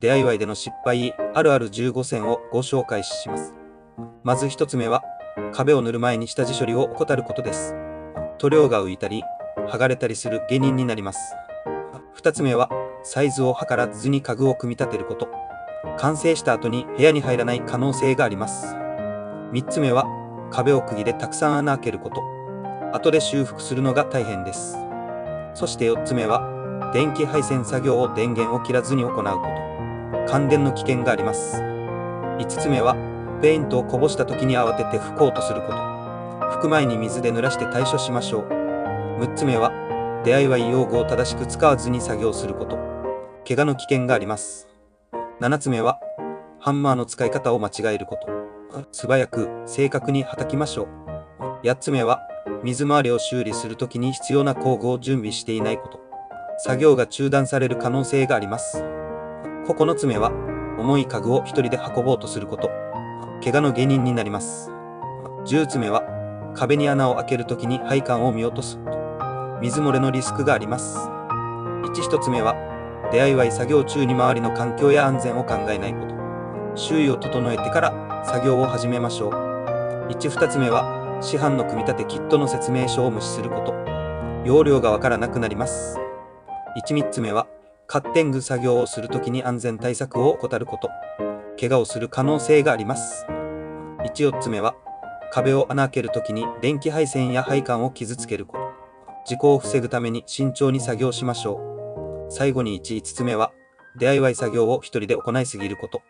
DIY での失敗あるある15選をご紹介します。まず1つ目は、壁を塗る前に下地処理を怠ることです。塗料が浮いたり、剥がれたりする原因になります。2つ目は、サイズを測らずに家具を組み立てること。完成した後に部屋に入らない可能性があります。3つ目は、壁を釘でたくさん穴開けること。後で修復するのが大変です。そして4つ目は、電気配線作業を電源を切らずに行うこと。感電の危険があります。5つ目は、ペイントをこぼした時に慌てて拭こうとすること。拭く前に水で濡らして対処しましょう。6つ目は、DIY 用具を正しく使わずに作業すること。怪我の危険があります。7つ目は、ハンマーの使い方を間違えること。素早く正確に叩きましょう。8つ目は、水回りを修理するときに必要な工具を準備していないこと。作業が中断される可能性があります。9つ目は、重い家具を一人で運ぼうとすること。怪我の原因になります。10つ目は、壁に穴を開けるときに配管を見落とすこと。水漏れのリスクがあります。1つ目は、DIY 作業中に周りの環境や安全を考えないこと。周囲を整えてから作業を始めましょう。2つ目は、市販の組み立てキットの説明書を無視すること。容量がわからなくなります。3つ目は、カッテング作業をするときに安全対策を怠ること。怪我をする可能性があります。4つ目は、壁を穴開けるときに電気配線や配管を傷つけること。事故を防ぐために慎重に作業しましょう。最後に5つ目は、DIY 作業を一人で行いすぎること。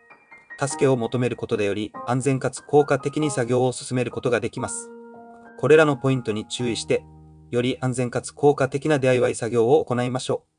助けを求めることでより安全かつ効果的に作業を進めることができます。これらのポイントに注意して、より安全かつ効果的な DIY 作業を行いましょう。